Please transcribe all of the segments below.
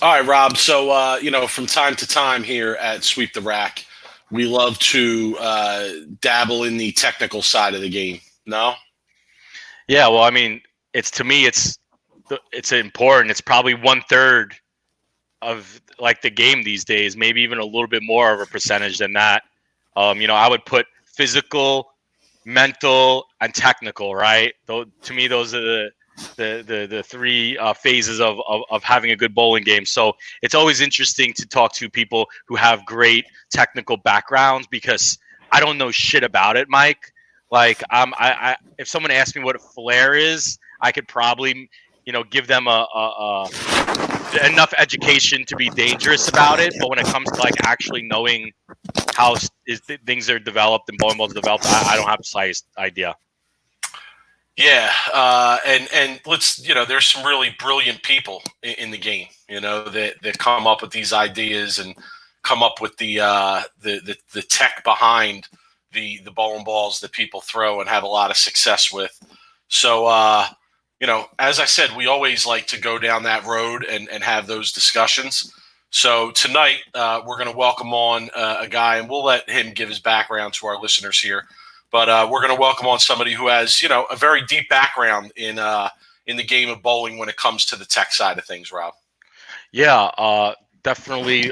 All right, Rob. So, from time to time here at Sweep the Rack, we love to dabble in the technical side of the game. No? Yeah, well, I mean, it's to me, it's important. It's probably 1/3 of like the game these days, maybe even a little bit more of a percentage than that. I would put physical, mental, and technical. Right? Though to me, those are the three phases of having a good bowling game. So it's always interesting to talk to people who have great technical backgrounds because I don't know shit about it, Mike. Like if someone asked me what a flare is, I could probably give them a enough education to be dangerous about it. But when it comes to like actually knowing how things are developed and bowling balls developed, I don't have the slightest idea. Yeah, and let's there's some really brilliant people in the game, that come up with these ideas and come up with the tech behind the bowling balls that people throw and have a lot of success with. So, as I said, we always like to go down that road and have those discussions. So tonight we're going to welcome on a guy, and we'll let him give his background to our listeners here. But we're going to welcome on somebody who has, a very deep background in the game of bowling when it comes to the tech side of things, Rob. Yeah, definitely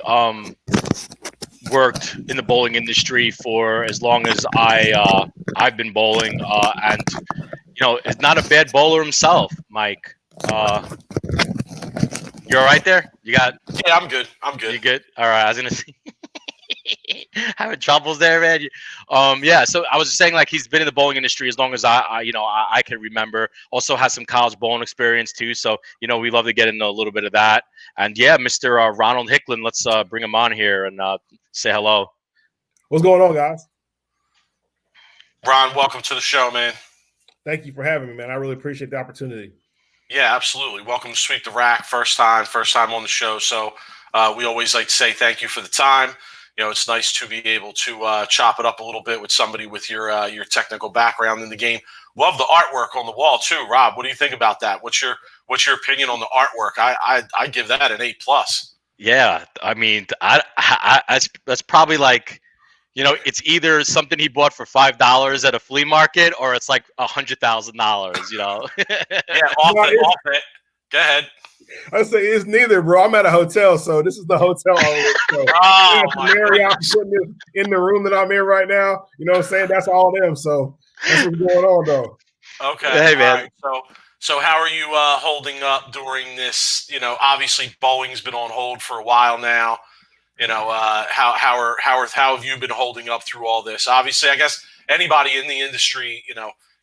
worked in the bowling industry for as long as I've been bowling, and it's not a bad bowler himself, Mike. You're all right there? Yeah, I'm good. You good? All right. I was gonna say having troubles there, man. Yeah. So I was just saying, like, he's been in the bowling industry as long as I can remember. Also has some college bowling experience too. So we love to get into a little bit of that. And yeah, Mr. Ronald Hickland, let's bring him on here and say hello. What's going on, guys? Ron, welcome to the show, man. Thank you for having me, man. I really appreciate the opportunity. Yeah, absolutely. Welcome to Sweep the Rack. First time on the show. So we always like to say thank you for the time. It's nice to be able to chop it up a little bit with somebody with your technical background in the game. Love the artwork on the wall too, Rob. What do you think about that? What's your opinion on the artwork? I give that an A+. Yeah, I mean, that's probably like, it's either something he bought for $5 at a flea market or it's like $100,000. Yeah, off it. Go ahead. I say it's neither, bro. I'm at a hotel, so this is the hotel. Oh, Marriott putting in the room that I'm in right now. You know what I'm saying? That's all them. So that's what's going on, though. Okay. Hey, man. All right. So how are you holding up during this? Obviously bowling's been on hold for a while now. How have you been holding up through all this? Obviously, I guess anybody in the industry,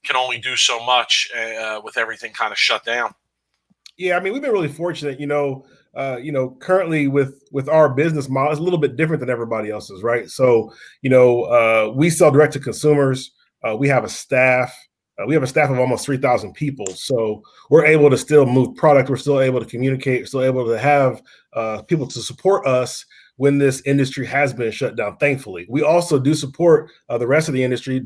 can only do so much with everything kind of shut down. Yeah, I mean, we've been really fortunate, currently with our business model, it's a little bit different than everybody else's, right? So, we sell direct to consumers. We have a staff. We have a staff of almost 3,000 people. So we're able to still move product. We're still able to communicate. We're still able to have people to support us when this industry has been shut down, thankfully. We also do support the rest of the industry,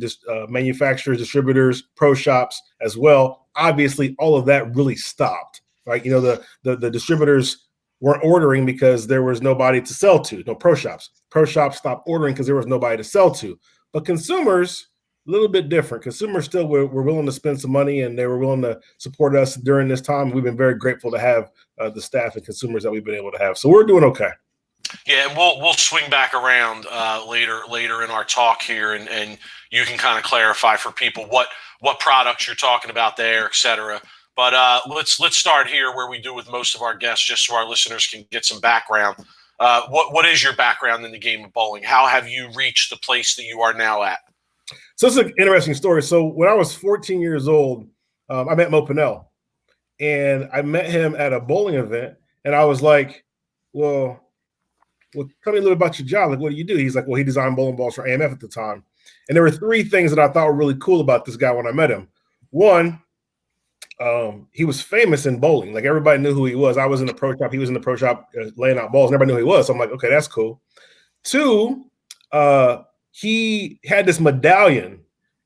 manufacturers, distributors, pro shops as well. Obviously, all of that really stopped. Right, the distributors weren't ordering because there was nobody to sell to. No pro shops. Pro shops stopped ordering because there was nobody to sell to. But consumers, a little bit different. Consumers still were willing to spend some money and they were willing to support us during this time. We've been very grateful to have the staff and consumers that we've been able to have. So we're doing okay. Yeah, and we'll swing back around later in our talk here, and you can kind of clarify for people what products you're talking about there, et cetera. But let's start here where we do with most of our guests, just so our listeners can get some background. What is your background in the game of bowling? How have you reached the place that you are now at? So it's an interesting story. So when I was 14 years old, I met Mo Pinnell, and I met him at a bowling event, and I was like, well, tell me a little about your job. Like, what do you do? He's like, well, he designed bowling balls for AMF at the time. And there were three things that I thought were really cool about this guy when I met him. One, he was famous in bowling. Like, everybody knew who he was. I was in the pro shop. He was in the pro shop laying out balls. And everybody knew who he was. So I'm like, okay, that's cool. Two, he had this medallion,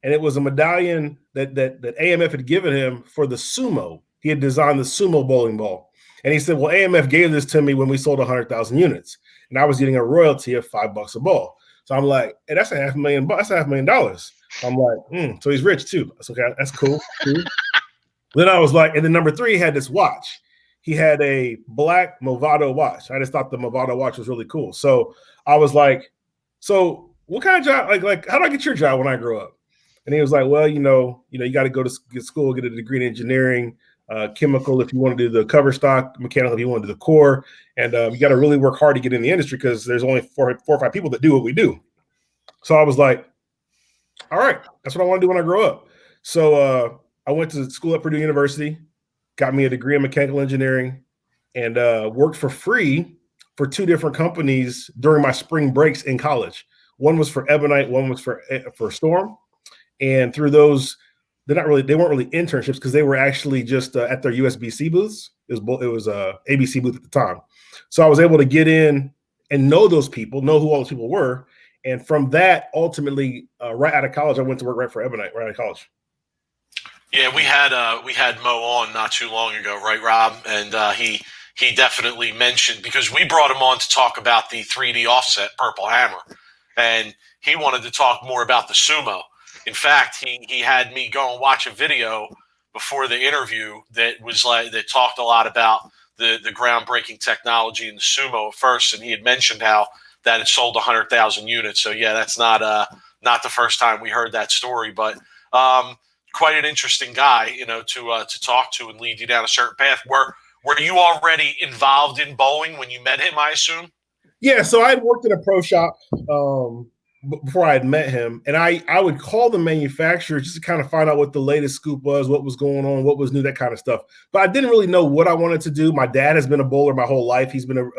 and it was a medallion that AMF had given him for the sumo. He had designed the sumo bowling ball. And he said, well, AMF gave this to me when we sold 100,000 units, and I was getting a royalty of $5 a ball. So I'm like, hey, that's $500,000. That's $500,000. I'm like, so he's rich too. That's okay. That's cool. Then I was like, and then number 3 had this watch. He had a black Movado watch. I just thought the Movado watch was really cool. So I was like, so what kind of job? Like, how do I get your job when I grow up? And he was like, well, you got to go to school, get a degree in engineering, chemical if you want to do the cover stock, mechanical if you want to do the core, and you got to really work hard to get in the industry because there's only four or five people that do what we do. So I was like, all right, that's what I want to do when I grow up. So I went to school at Purdue University, got me a degree in mechanical engineering, and worked for free for 2 different companies during my spring breaks in college. One was for Ebonite, one was for Storm. And through those, they weren't really internships because they were actually just at their USBC booths. It was a ABC booth at the time. So I was able to get in and know those people, know who all those people were. And from that, ultimately, right out of college, I went to work right for Ebonite, right out of college. Yeah, we had Mo on not too long ago, right, Rob? And he definitely mentioned, because we brought him on to talk about the 3D offset Purple Hammer, and he wanted to talk more about the Sumo. In fact, he had me go and watch a video before the interview that talked a lot about the groundbreaking technology in the Sumo at first, and he had mentioned how that it sold 100,000 units. So yeah, that's not the first time we heard that story, but quite an interesting guy, to talk to and lead you down a certain path. Were you already involved in bowling when you met him, I assume? Yeah, so I had worked in a pro shop before I had met him, and I would call the manufacturer just to kind of find out what the latest scoop was, what was going on, what was new, that kind of stuff. But I didn't really know what I wanted to do. My dad has been a bowler my whole life. He's been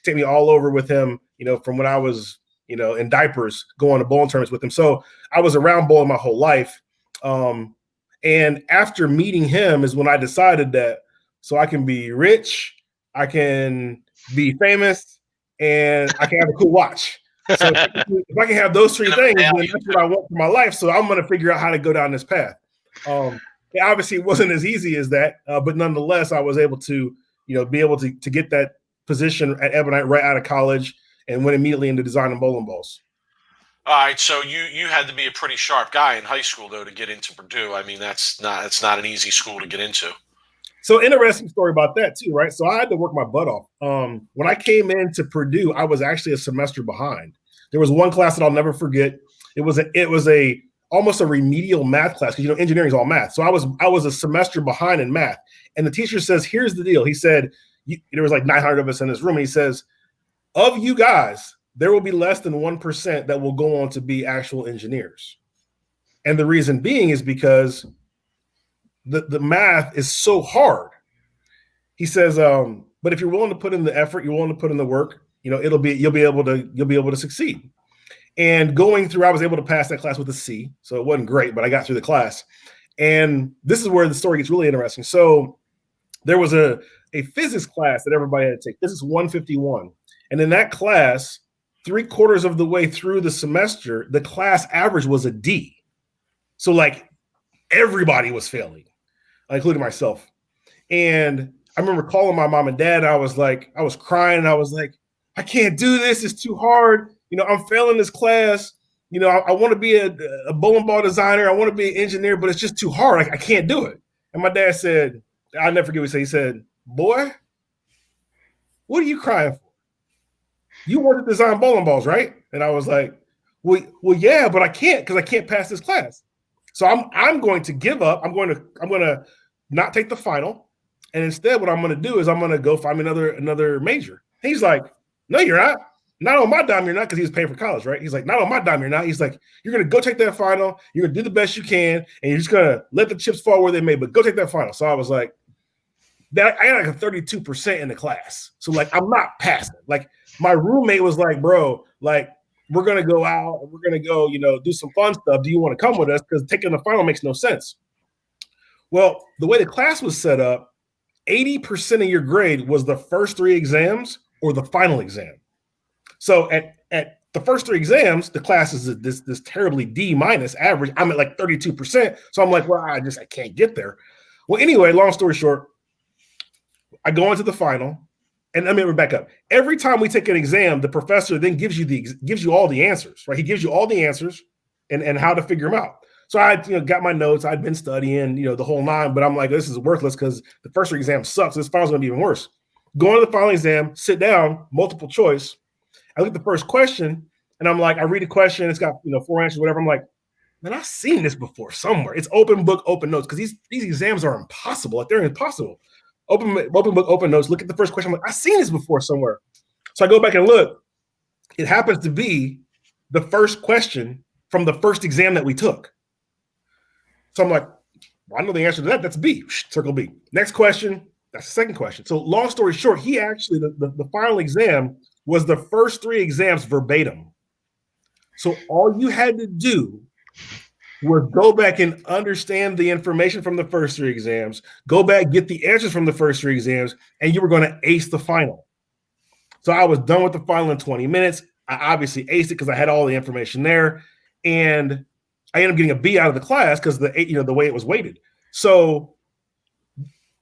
take me all over with him, from when I was, in diapers, going to bowling tournaments with him. So I was around bowling my whole life. And after meeting him is when I decided that so I can be rich, I can be famous, and I can have a cool watch. So if I can have those 3 things, then that's what I want for my life. So I'm going to figure out how to go down this path. Obviously, it wasn't as easy as that, but nonetheless, I was able to, be able to get that position at Ebonite right out of college and went immediately into designing bowling balls. All right, so you had to be a pretty sharp guy in high school, though, to get into Purdue. I mean, it's not an easy school to get into. So interesting story about that too, right? So I had to work my butt off. When I came into Purdue, I was actually a semester behind. There was one class that I'll never forget. It was almost a remedial math class because engineering is all math. So I was a semester behind in math, and the teacher says, "Here's the deal." He said, "There was like 900 of us in this room." And he says, "Of you guys, there will be less than 1% that will go on to be actual engineers." And the reason being is because the math is so hard. He says, but if you're willing to put in the effort, you're willing to put in the work, you'll be able to succeed. And going through, I was able to pass that class with a C. So it wasn't great, but I got through the class. And this is where the story gets really interesting. So there was a physics class that everybody had to take. This is 151. And in that class, 3/4 of the way through the semester, the class average was a D. So like everybody was failing, including myself. And I remember calling my mom and dad. And I was crying. And I was like, I can't do this. It's too hard. I'm failing this class. I want to be a bowling ball designer. I want to be an engineer, but it's just too hard. I can't do it. And my dad said, I'll never forget what he said. He said, "Boy, what are you crying for? You want to design bowling balls, right?" And I was like, well, yeah, but I can't because I can't pass this class. So I'm going to give up. I'm going to not take the final. And instead, what I'm going to do is I'm going to go find me another major. He's like, "No, you're not. Not on my dime, you're not," because he was paying for college, right? He's like, "Not on my dime, you're not." He's like, "You're going to go take that final. You're going to do the best you can, and you're just going to let the chips fall where they may, but go take that final." So I was like, I got like a 32% in the class. So like, I'm not passing. Like my roommate was like, "Bro, like we're going to go out. And we're going to go, do some fun stuff. Do you want to come with us? Because taking the final makes no sense." Well, the way the class was set up, 80% of your grade was the first 3 exams or the final exam. So at the first 3 exams, the class is this terribly D- average. I'm at like 32%. So I'm like, well, I can't get there. Well, anyway, long story short, I go into the final, and let me back up. Every time we take an exam, the professor then gives you all the answers, right? He gives you all the answers and how to figure them out. So I got my notes. I'd been studying, the whole nine, but I'm like, this is worthless because the first exam sucks. This final's going to be even worse. Go to the final exam, sit down, multiple choice. I look at the first question, and I'm like, I read a question. It's got 4 answers, whatever. I'm like, man, I've seen this before somewhere. It's open book, open notes, because these exams are impossible. Like, they're impossible. Open book, open notes. Look at the first question. I'm like, I've seen this before somewhere. So I go back and look. It happens to be the first question from the first exam that we took. So I'm like, well, I know the answer to that. That's B. Circle B. Next question. That's the second question. So long story short, he actually, the final exam was the first 3 exams verbatim. So all you had to do was go back and understand the information from the first 3 exams, go back, get the answers from the first 3 exams, and you were going to ace the final. So I was done with the final in 20 minutes. I obviously aced it because I had all the information there. And I ended up getting a B out of the class because the way it was weighted. So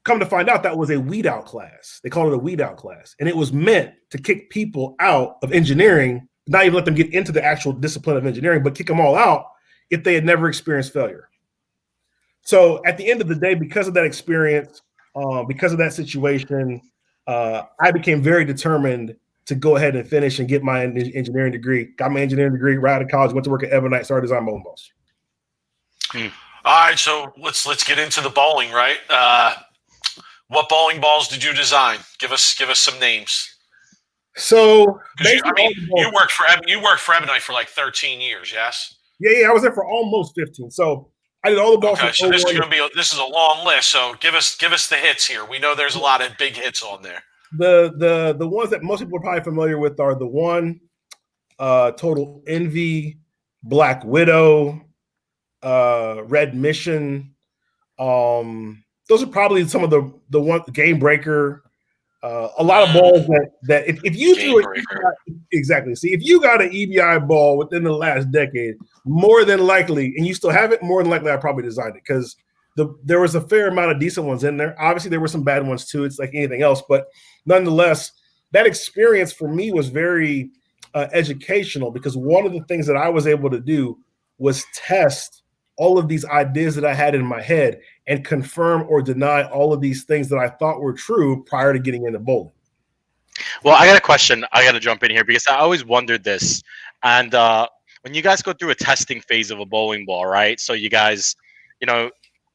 come to find out, that was a weed out class. They called it a weed out class. And it was meant to kick people out of engineering, not even let them get into the actual discipline of engineering, but kick them all out if they had never experienced failure. So at the end of the day, because of that experience, because of that situation, I became very determined to go ahead and finish and get my engineering degree. Got my engineering degree right out of college, went to work at Ebonite, started designing bowling balls. All right, so let's get into the bowling, right? What bowling balls did you design? Give us some names. So you worked for Ebonite for like 13 years, yes? Yeah, I was there for almost 15. So I did all the balls. Okay, so this is a long list. So give us the hits here. We know there's a lot of big hits on there. The ones that most people are probably familiar with are the one, Total Envy, Black Widow, Red Mission. Those are probably some of the one Game Breaker. A lot of balls that if you threw it exactly. See, if you got an EBI ball within the last decade, more than likely, and you still have it, more than likely I probably designed it because there was a fair amount of decent ones in there. Obviously, there were some bad ones too. It's like anything else, but nonetheless, that experience for me was very educational because one of the things that I was able to do was test all of these ideas that I had in my head and confirm or deny all of these things that I thought were true prior to getting into bowling. Well, I got a question. I got to jump in here because I always wondered this. And when you guys go through a testing phase of a bowling ball, right? So you guys,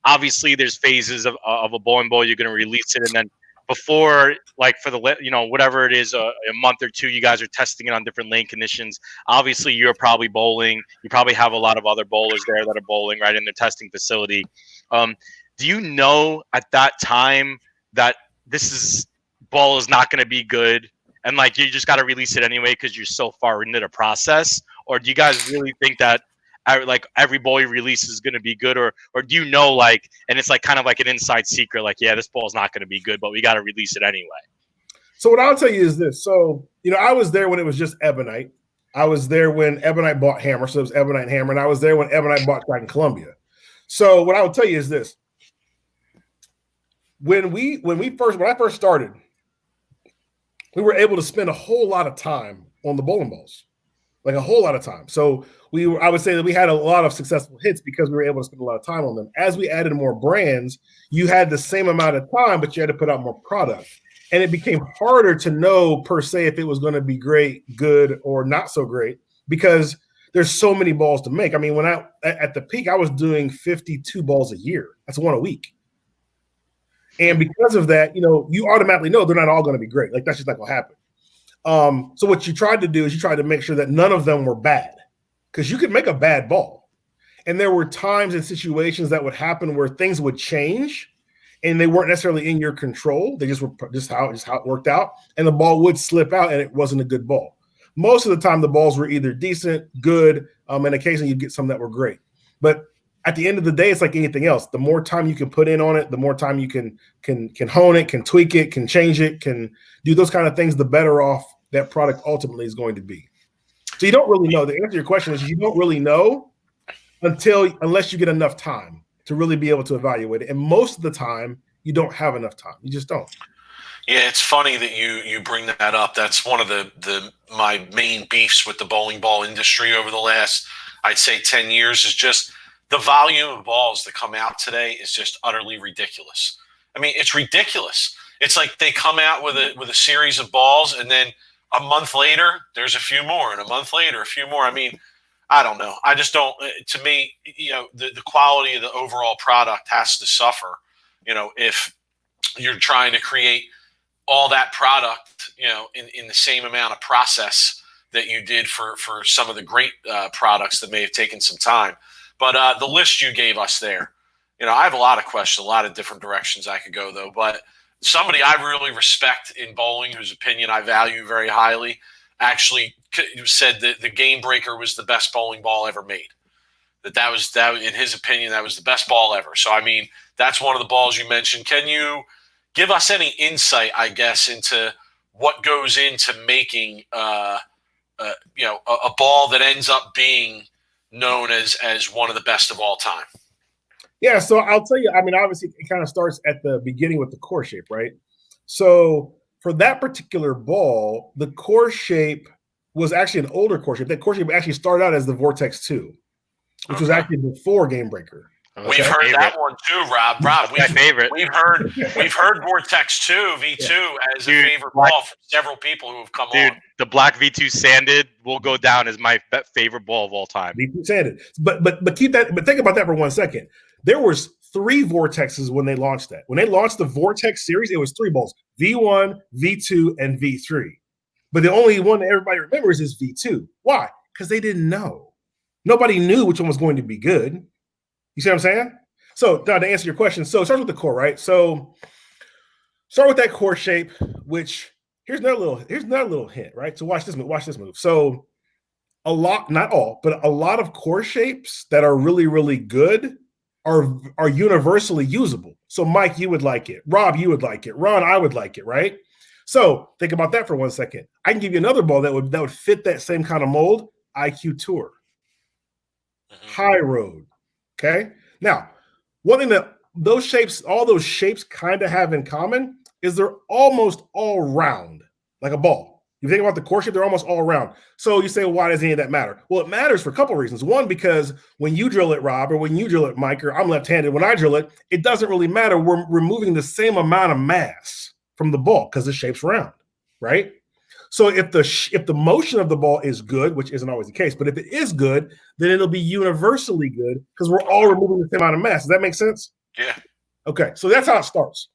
obviously there's phases of a bowling ball. You're going to release it. And then before, like for the, whatever it is, a month or two, you guys are testing it on different lane conditions. Obviously, you're probably bowling. You probably have a lot of other bowlers there that are bowling, right, in their testing facility. Do you know at that time that this ball is not going to be good and like you just got to release it anyway because you're so far into the process? Or do you guys really think that like every ball you release is going to be good, or do you know, like, and it's like kind of like an inside secret, like, yeah, this ball is not going to be good, but we got to release it anyway? So what I'll tell you is this. So, I was there when it was just Ebonite. I was there when Ebonite bought Hammer. So it was Ebonite and Hammer. And I was there when Ebonite bought Track in Columbia. So what I will tell you is this. When I first started, we were able to spend a whole lot of time on the bowling balls, like a whole lot of time. So I would say that we had a lot of successful hits because we were able to spend a lot of time on them. As we added more brands, you had the same amount of time, but you had to put out more product. And it became harder to know per se if it was going to be great, good, or not so great because there's so many balls to make. I mean, at the peak, I was doing 52 balls a year. That's one a week. And because of that, you automatically know they're not all going to be great. Like, that's just not going to happen. So what you tried to do is you tried to make sure that none of them were bad because you could make a bad ball. And there were times and situations that would happen where things would change and they weren't necessarily in your control. They just were just how it worked out. And the ball would slip out and it wasn't a good ball. Most of the time, the balls were either decent, good, and occasionally you'd get some that were great. But at the end of the day, it's like anything else. The more time you can put in on it, the more time you can hone it, can tweak it, can change it, can do those kind of things, the better off that product ultimately is going to be. So you don't really know. The answer to your question is you don't really know unless you get enough time to really be able to evaluate it. And most of the time, you don't have enough time. You just don't. Yeah, it's funny that you bring that up. That's one of my main beefs with the bowling ball industry over the last, I'd say, 10 years is just the volume of balls that come out today is just utterly ridiculous. I mean, it's ridiculous. It's like they come out with a series of balls, and then a month later there's a few more, and a month later a few more. I mean, I don't know. I just don't. To me, the quality of the overall product has to suffer. If you're trying to create all that product, in the same amount of process that you did for some of the great products that may have taken some time. But the list you gave us there, I have a lot of questions, a lot of different directions I could go, though. But somebody I really respect in bowling, whose opinion I value very highly, actually said that the Game Breaker was the best bowling ball ever made. That was in his opinion, that was the best ball ever. So, I mean, that's one of the balls you mentioned. Can you give us any insight, I guess, into what goes into making a ball that ends up being known as one of the best of all time? Yeah, so I'll tell you, I mean, obviously it kind of starts at the beginning with the core shape, right? So for that particular ball, the core shape was actually an older core shape. That core shape actually started out as the Vortex 2, which was actually before Game Breaker. We've heard that one too, Rob. Rob, my favorite. We've heard Vortex 2 V2 as a favorite ball from several people who have come on. The black V2 sanded will go down as my favorite ball of all time. V2 sanded, but keep that. But think about that for 1 second. There was 3 Vortexes when they launched that. When they launched the Vortex series, it was 3 balls: V1, V2, and V3. But the only one that everybody remembers is V2. Why? Because they didn't know. Nobody knew which one was going to be good. You see what I'm saying? So now to answer your question, so it starts with the core, right? So start with that core shape, which here's another little hint, right? So watch this move. So a lot, not all, but a lot of core shapes that are really, really good are universally usable. So Mike, you would like it. Rob, you would like it. Ron, I would like it, right? So think about that for 1 second. I can give you another ball that would fit that same kind of mold. IQ Tour, High Road. Okay. Now, one thing that all those shapes kind of have in common is they're almost all round, like a ball. You think about the core shape, they're almost all round. So you say, well, why does any of that matter? Well, it matters for a couple of reasons. One, because when you drill it, Rob, or when you drill it, Mike, or I'm left-handed, when I drill it, it doesn't really matter. We're removing the same amount of mass from the ball because the shape's round, right? So if the motion of the ball is good, which isn't always the case, but if it is good, then it'll be universally good because we're all removing the same amount of mass. Does that make sense? Yeah. Okay, so that's how it starts.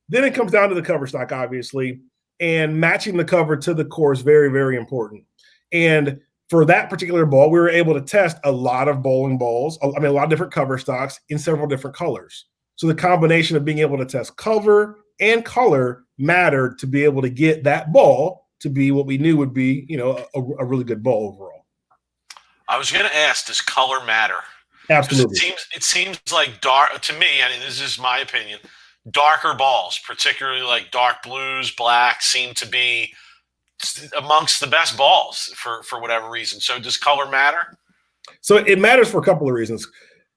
Then it comes down to the cover stock, obviously, and matching the cover to the core is very, very important. And for that particular ball, we were able to test a lot of bowling balls, a lot of different cover stocks in several different colors. So the combination of being able to test cover and color mattered to be able to get that ball to be what we knew would be, a really good ball overall. I was going to ask, does color matter? Absolutely. It seems like dark to me. I mean, this is my opinion. Darker balls, particularly like dark blues, black, seem to be amongst the best balls for whatever reason. So does color matter? So it matters for a couple of reasons.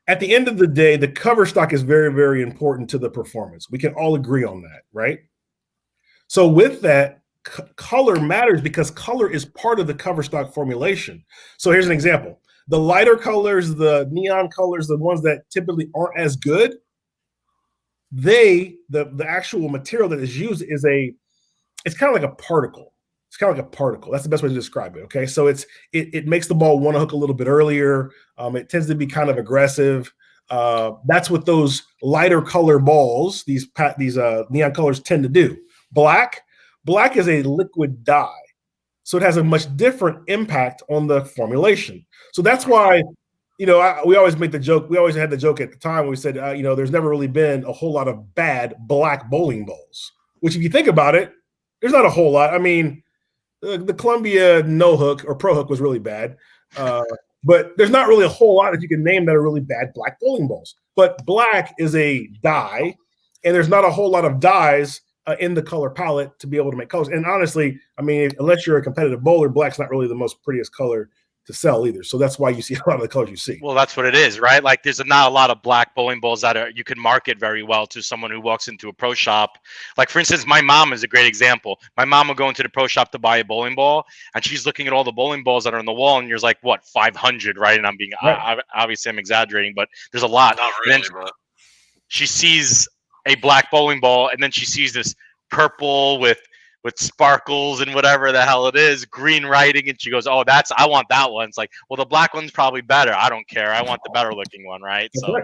At the end of the day, the cover stock is very, very important to the performance. We can all agree on that, right? So with that, color matters because color is part of the cover stock formulation. So here's an example. The lighter colors, the neon colors, the ones that typically aren't as good, the actual material that is used is it's kind of like a particle. It's kind of like a particle. That's the best way to describe it. Okay. So it makes the ball want to hook a little bit earlier. It tends to be kind of aggressive. That's what those lighter color balls, these neon colors tend to do. Black is a liquid dye. So it has a much different impact on the formulation. So that's why, we always make the joke. We always had the joke at the time when we said, there's never really been a whole lot of bad black bowling balls, which if you think about it, there's not a whole lot. I mean, the Columbia no hook or pro hook was really bad. But there's not really a whole lot that you can name that are really bad black bowling balls. But black is a dye, and there's not a whole lot of dyes in the color palette to be able to make colors. And honestly, I mean, unless you're a competitive bowler, black's not really the most prettiest color to sell either. So that's why you see a lot of the colors you see. Well, that's what it is, right? Like there's not a lot of black bowling balls that you can market very well to someone who walks into a pro shop. Like for instance, my mom is a great example. My mom will go into the pro shop to buy a bowling ball, and she's looking at all the bowling balls that are on the wall, and you're like, what, 500, right? And I'm being obviously I'm exaggerating, but there's a lot. Not really, but she sees a black bowling ball, and then she sees this purple with sparkles and whatever the hell it is, green writing, and she goes, "Oh, I want that one." It's like, well, the black one's probably better. I don't care. I want the better looking one, right? That's right.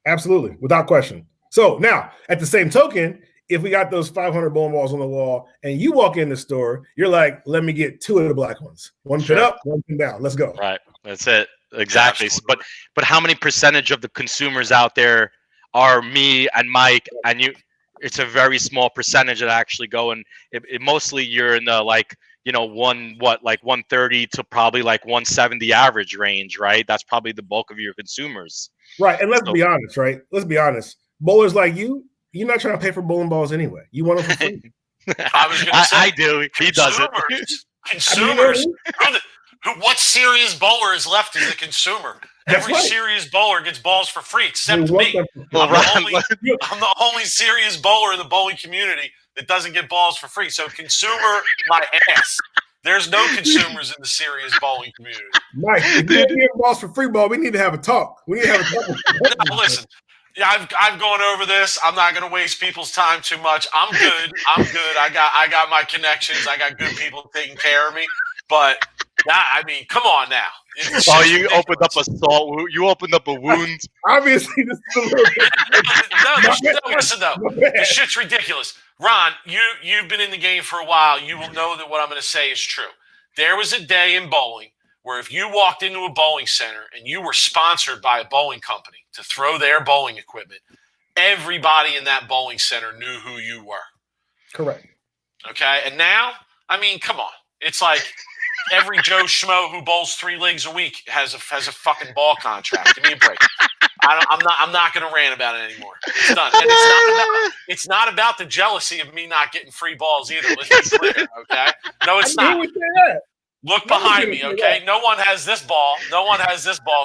Absolutely, without question. So now, at the same token, if we got those 500 bowling balls on the wall, and you walk in the store, you're like, "Let me get 2 of the black ones. One pin up, one pin down. Let's go." Right. That's it. Exactly. But how many percentage of the consumers out there are me and Mike and you? It's a very small percentage that actually go, and it mostly you're in the like 130 to probably like 170 average range, right? That's probably the bulk of your consumers, right? And let's be honest, right? Let's be honest. Bowlers like you're not trying to pay for bowling balls anyway. You want them for free. I was going to say, I do. He doesn't. Consumers. What serious bowler is left as a consumer? Every serious bowler gets balls for free, except me. I'm the only serious bowler in the bowling community that doesn't get balls for free. So consumer, my ass. There's no consumers in the serious bowling community. Mike, if you get balls for free ball, we need to have a talk. We need to have a talk. No, listen, yeah, I've gone over this. I'm not going to waste people's time too much. I'm good. I got my connections. I got good people taking care of me. But I mean, come on now. Oh, you opened up a salt. You opened up a wound. Obviously, this is a little bit. No, listen though. This shit's ridiculous. Ron, you've been in the game for a while. You will know that what I'm going to say is true. There was a day in bowling where if you walked into a bowling center and you were sponsored by a bowling company to throw their bowling equipment, everybody in that bowling center knew who you were. Correct. Okay, and now, I mean, come on. It's like every Joe Schmo who bowls 3 leagues a week has a fucking ball contract. Give me a break. I'm not going to rant about it anymore. It's done. And it's not about the jealousy of me not getting free balls either. Let's be clear, okay? No, it's not. Look behind me, okay? No one has this ball.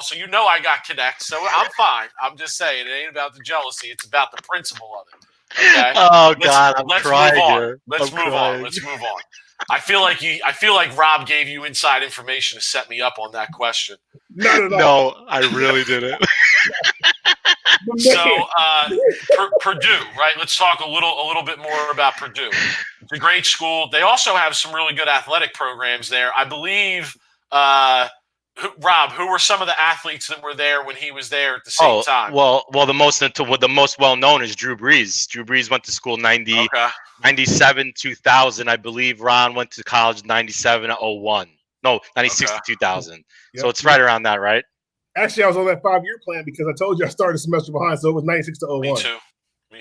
So you know I got connects. So I'm fine. I'm just saying it ain't about the jealousy. It's about the principle of it. Okay? Oh God, I'm crying. Let's move on. I feel like Rob gave you inside information to set me up on that question. No, I really didn't. So Purdue, right? Let's talk a little bit more about Purdue. It's a great school. They also have some really good athletic programs there. I believe, Rob, who were some of the athletes that were there when he was there at the same time? Well, the most well known is Drew Brees. Drew Brees went to school 97, 2000. I believe Ron went to college 97 to 01. No, 96 to 2000. Yep. So it's right around that, right? Actually, I was on that 5-year plan because I told you I started a semester behind, so it was 96 to 01. Me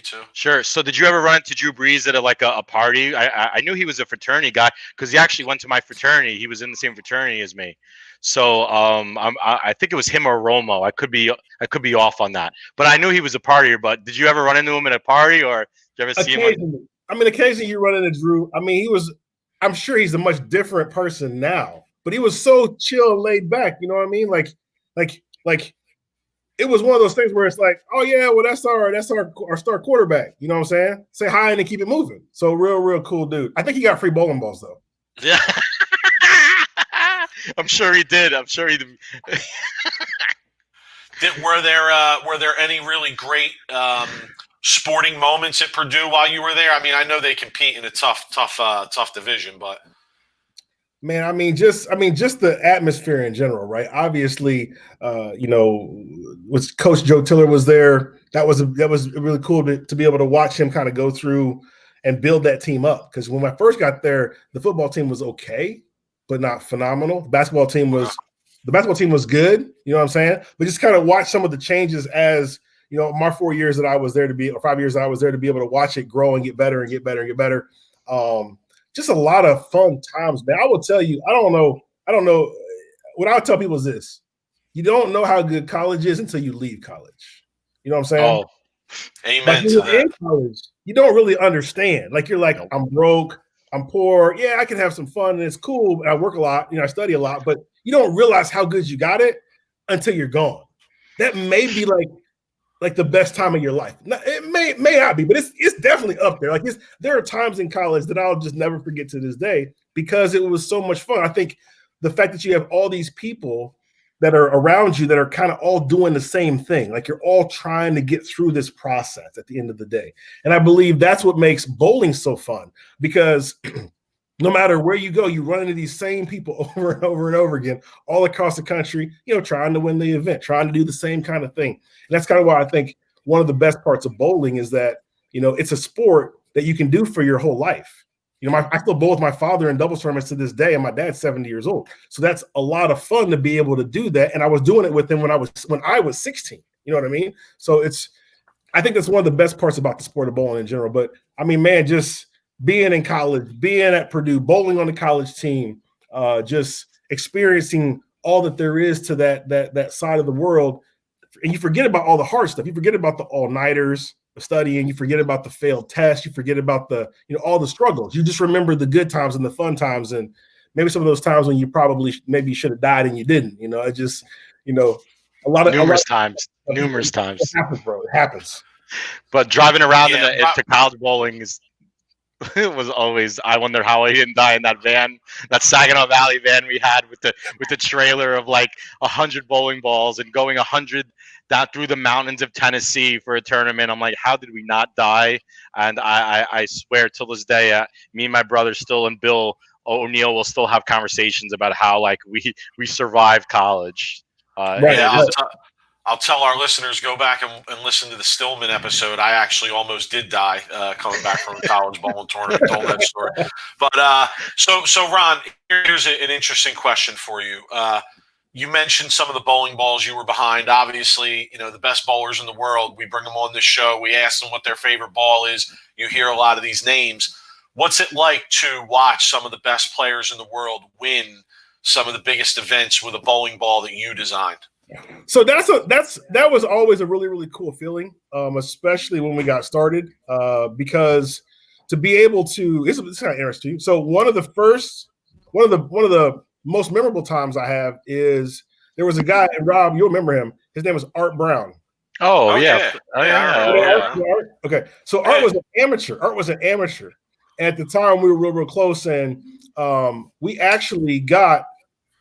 too. Sure. So did you ever run into Drew Brees at a party? I knew he was a fraternity guy because he actually went to my fraternity. He was in the same fraternity as me. So I think it was him or Romo. I could be off on that. But I knew he was a partier. But did you ever run into him at a party, or did you ever see him? Occasionally you run into Drew. I mean, I'm sure he's a much different person now, but he was so chill and laid back. You know what I mean? Like it was one of those things where it's like, oh yeah, well that's our star quarterback. You know what I'm saying? Say hi and then keep it moving. So real cool dude. I think he got free bowling balls though. Yeah. I'm sure he did. Were there any really great sporting moments at Purdue while you were there? I mean, I know they compete in a tough division, but man, just the atmosphere in general, right? Obviously, with Coach Joe Tiller was there. That was really cool to be able to watch him kind of go through and build that team up. Because when I first got there, the football team was okay, but not phenomenal. The basketball team was good. You know what I'm saying? But just kind of watch some of the changes as my 4 years that I was there or 5 years that I was there to be able to watch it grow and get better and get better and get better. Just a lot of fun times, man. I will tell you, I don't know. What I'll tell people is this: you don't know how good college is until you leave college. You know what I'm saying? Oh, amen to that. In college, you don't really understand. Like you're like, I'm broke. I'm poor. Yeah, I can have some fun and it's cool. I work a lot, I study a lot, but you don't realize how good you got it until you're gone. That may be like the best time of your life. It may not be, but it's definitely up there. There are times in college that I'll just never forget to this day because it was so much fun. I think the fact that you have all these people that are around you that are kind of all doing the same thing, like you're all trying to get through this process at the end of the day. And I believe that's what makes bowling so fun because no matter where you go, you run into these same people over and over and over again, all across the country, trying to win the event, trying to do the same kind of thing. And that's kind of why I think one of the best parts of bowling is that, it's a sport that you can do for your whole life. I still bowl with my father in doubles tournaments to this day, and my dad's 70 years old. So that's a lot of fun to be able to do that. And I was doing it with him when I was 16. You know what I mean? So I think that's one of the best parts about the sport of bowling in general. But I mean, man, just being in college, being at Purdue, bowling on the college team, just experiencing all that there is to that side of the world. And you forget about all the hard stuff. You forget about the all-nighters, the studying. You forget about the failed tests. You forget about all the struggles. You just remember the good times and the fun times, and maybe some of those times when you probably maybe should have died and you didn't. It just, a lot of numerous times. It happens, bro. It happens. But driving around to college bowling was always. I wonder how I didn't die in that van, that Saginaw Valley van we had with the trailer of like 100 bowling balls and going 100 down through the mountains of Tennessee for a tournament. I'm like, how did we not die? And I swear till this day, me and my brother still and Bill O'Neill will still have conversations about how like we survived college. I'll tell our listeners, go back and listen to the Stillman episode. I actually almost did die coming back from a college bowling tournament. Told that story. But so Ron, here's an interesting question for you. You mentioned some of the bowling balls you were behind. Obviously, the best bowlers in the world. We bring them on this show. We ask them what their favorite ball is. You hear a lot of these names. What's it like to watch some of the best players in the world win some of the biggest events with a bowling ball that you designed? So that was always a really, really cool feeling, especially when we got started, because to be able to, it's kind of interesting. So one of the most memorable times I have is there was a guy, and Rob, you'll remember him. His name was Art Brown. Oh yeah. Okay. So Art was an amateur. At the time, we were real, real close, and we actually got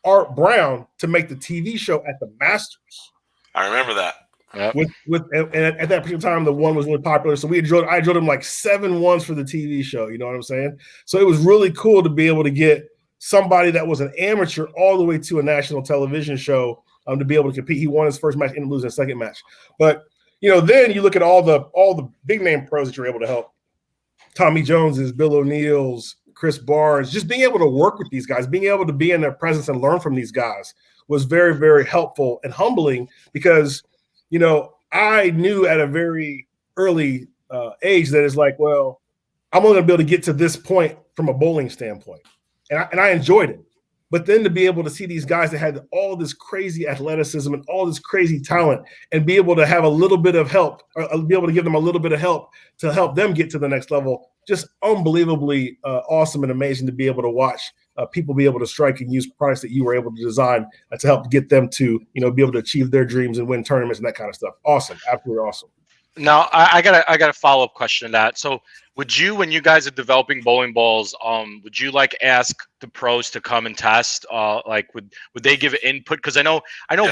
Art Brown to make the TV show at the Masters. I remember that. Yep. And at that particular time, the one was really popular. So I drilled him like 7 ones for the TV show. You know what I'm saying? So it was really cool to be able to get somebody that was an amateur all the way to a national television show to be able to compete. He won his first match and losing his second match. But then you look at all the big name pros that you're able to help. Tommy Jones's, Bill O'Neill's, Chris Barnes, just being able to work with these guys, being able to be in their presence and learn from these guys was very, very helpful and humbling because, I knew at a very early age that it's like, well, I'm only going to be able to get to this point from a bowling standpoint. And I enjoyed it. But then to be able to see these guys that had all this crazy athleticism and all this crazy talent and be able to have a little bit of help, or be able to give them a little bit of help to help them get to the next level, just unbelievably awesome and amazing to be able to watch people be able to strike and use products that you were able to design to help get them to, be able to achieve their dreams and win tournaments and that kind of stuff. Awesome. Absolutely awesome. Now, I got a follow-up question to that. So would you, when you guys are developing bowling balls, would you ask the pros to come and test? Would they give input? Because I know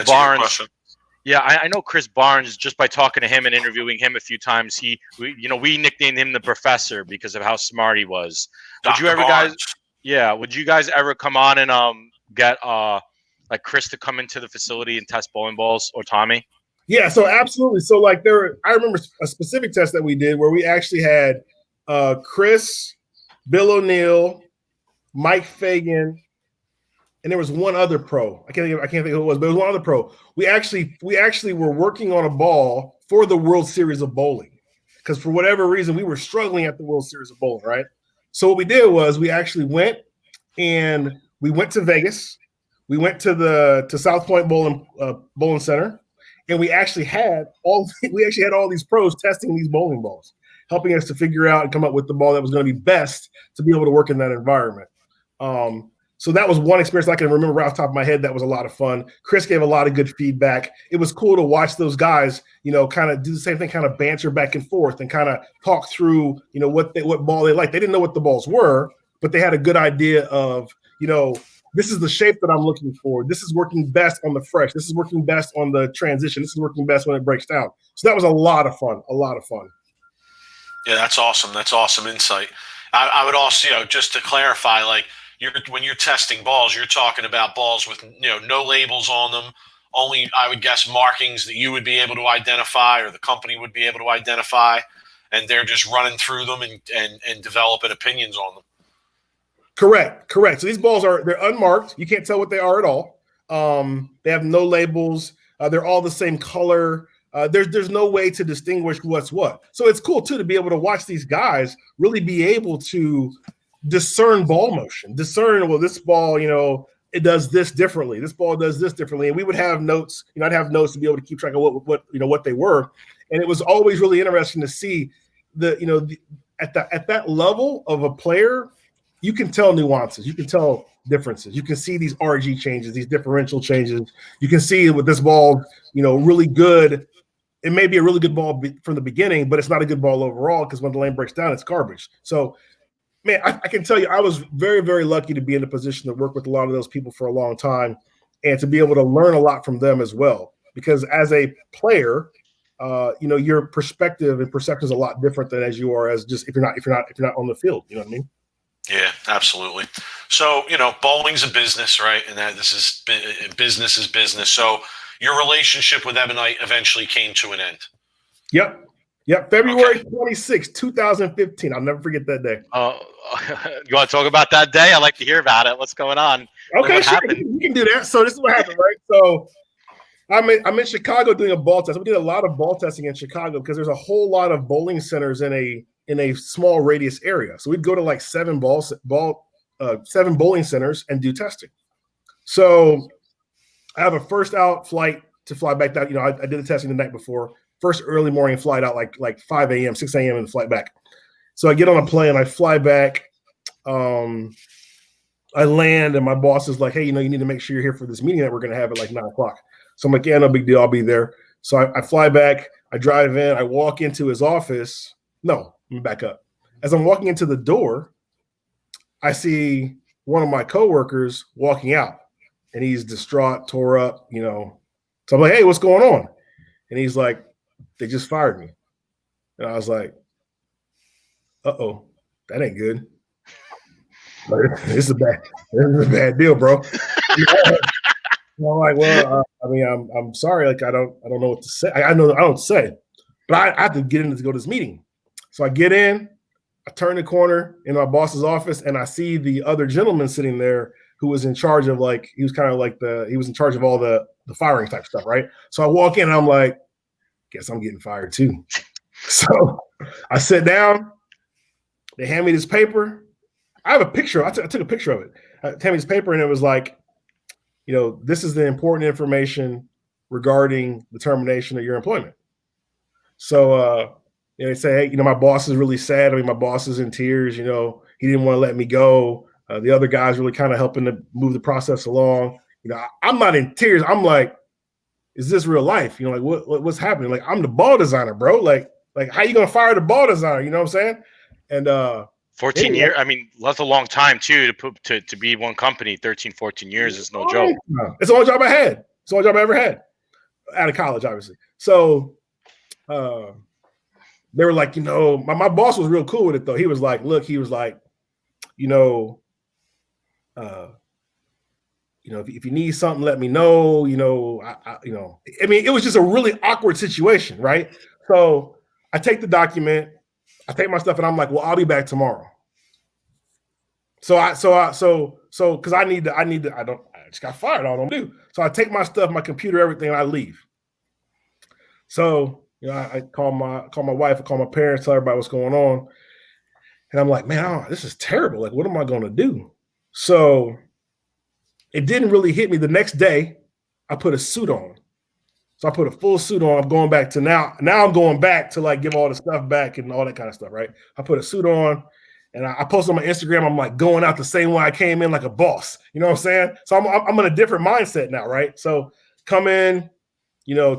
Barnes. Yeah, I know Chris Barnes, just by talking to him and interviewing him a few times, we nicknamed him the professor because of how smart he was. Would you ever guys? Yeah, would you guys ever come on and get Chris to come into the facility and test bowling balls, or Tommy? Yeah, so absolutely. So I remember a specific test that we did where we actually had Chris, Bill O'Neill, Mike Fagan, and there was one other pro. I can't think who it was, but it was one other pro. We actually were working on a ball for the World Series of Bowling because for whatever reason we were struggling at the World Series of Bowling, right? So what we did was we actually went to Vegas. We went to South Point Bowling Center. And we actually had all these pros testing these bowling balls. helping us to figure out and come up with the ball that was going to be best to be able to work in that environment. So that was one experience I can remember right off the top of my head. That was a lot of fun. Chris gave a lot of good feedback. It was cool to watch those guys, kind of do the same thing, kind of banter back and forth and kind of talk through, what ball they like. They didn't know what the balls were, but they had a good idea of, this is the shape that I'm looking for. This is working best on the fresh. This is working best on the transition. This is working best when it breaks down. So that was a lot of fun. Yeah, that's awesome. That's awesome insight. I would also, just to clarify, like, when you're testing balls, you're talking about balls with no labels on them, only, I would guess, markings that you would be able to identify or the company would be able to identify, and they're just running through them and developing opinions on them. Correct. So these balls they're unmarked. You can't tell what they are at all. They have no labels. They're all the same color. There's no way to distinguish what's what. So it's cool too to be able to watch these guys really be able to discern ball motion, well, this ball, it does this differently. This ball does this differently. And we would have notes, I'd have notes to be able to keep track of what they were. And it was always really interesting to see at that level of a player, you can tell nuances, you can tell differences. You can see these RG changes, these differential changes. You can see with this ball, really good. It may be a really good ball from the beginning, but it's not a good ball overall because when the lane breaks down, it's garbage. So, man, I can tell you, I was very, very lucky to be in a position to work with a lot of those people for a long time and to be able to learn a lot from them as well. Because as a player, your perspective and perception is a lot different than as you are as just if you're not on the field. You know what I mean? Yeah, absolutely. So, bowling's a business, right? And that this is business is business. So your relationship with Ebonite eventually came to an end. Yep. February 26, 2015. I'll never forget that day. You want to talk about that day? I'd like to hear about it. What's going on? Okay, sure. We can do that. So this is what happened, right? So I'm in Chicago doing a ball test. We did a lot of ball testing in Chicago because there's a whole lot of bowling centers in a small radius area. So we'd go to like seven bowling centers and do testing. So I have a first out flight to fly back down. I did the testing the night before. First early morning flight out like 5 a.m., 6 a.m. and flight back. So I get on a plane, I fly back. I land and my boss is like, hey, you need to make sure you're here for this meeting that we're going to have at like 9:00. So I'm like, yeah, no big deal. I'll be there. So I fly back, I drive in, I walk into his office. No, let me back up. As I'm walking into the door, I see one of my coworkers walking out and he's distraught, tore up, So I'm like, hey, what's going on? And he's like, they just fired me. And I was like, uh-oh, that ain't good. This is a bad deal, bro. I'm like, well, I'm sorry. Like, I don't know what to say. I don't say, but I have to get in to go to this meeting. So I get in, I turn the corner in my boss's office, and I see the other gentleman sitting there who was in charge of he was in charge of all the firing type stuff, right? So I walk in and I'm like, guess I'm getting fired too. So I sit down, they hand me this paper. I have a picture. I took a picture of it. I hand me this paper and it was like, this is the important information regarding the termination of your employment. So they say, hey, my boss is really sad. My boss is in tears. He didn't want to let me go. The other guys really kind of helping to move the process along. I'm not in tears. I'm like, is this real life? What's happening? Like, I'm the ball designer, bro. Like how you gonna fire the ball designer? You know what I'm saying? And 14 years. That's a long time too to be one company. 13, 14 years is no joke. It's the only job I had. It's the only job I ever had out of college, obviously. So they were like, my boss was real cool with it though. He was like, look, if you need something, let me know. It was just a really awkward situation, right? So I take the document, I take my stuff, and I'm like, well, I'll be back tomorrow. So because I just got fired. All I don't do. So I take my stuff, my computer, everything, and I leave. So I call my wife, I call my parents, tell everybody what's going on, and I'm like, man, this is terrible. Like, what am I going to do? So it didn't really hit me. The next day, I put a suit on. So I put a full suit on. I'm going back to now I'm going back to like give all the stuff back and all that kind of stuff, right? I put a suit on and I post on my Instagram. I'm like going out the same way I came in, like a boss. You know what I'm saying? So I'm in a different mindset now, right? So come in,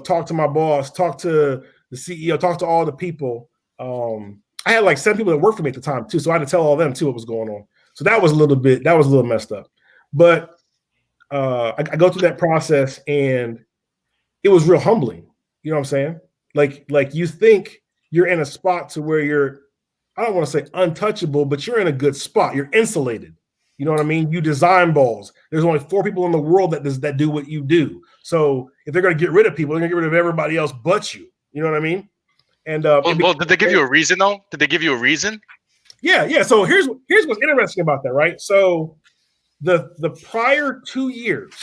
talk to my boss, talk to the CEO, talk to all the people. I had like 7 people that worked for me at the time too. So I had to tell all of them too what was going on. So that was a little messed up. But I go through that process and it was real humbling. You know what I'm saying? Like you think you're in a spot to where you're, I don't want to say untouchable, but you're in a good spot. You're insulated. You know what I mean? You design balls. There's only 4 people in the world that do what you do. So if they're going to get rid of people, they're going to get rid of everybody else but you. You know what I mean? And well, did they give you a reason though? Did they give you a reason? Yeah. So here's what's interesting about that, right? So the prior 2 years,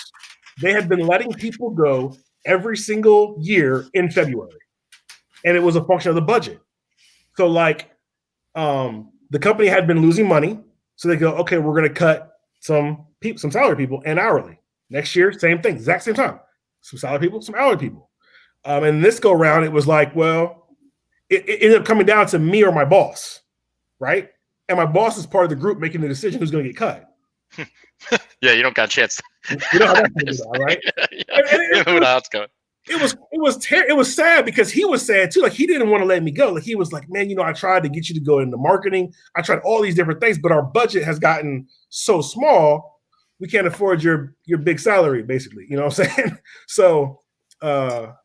they had been letting people go every single year in February, and it was a function of the budget. So like, the company had been losing money, so they go, okay, we're going to cut some salary people and hourly. Next year, same thing, exact same time, some salary people, some hourly people. And this go round, it was like, well, it ended up coming down to me or my boss, right? And my boss is part of the group making the decision who's going to get cut. Yeah, you don't got a chance. You know how that's going, right? It was sad because he was sad too. Like he didn't want to let me go. Like he was like, man, I tried to get you to go into marketing. I tried all these different things, but our budget has gotten so small, we can't afford your big salary, basically. You know what I'm saying? So, so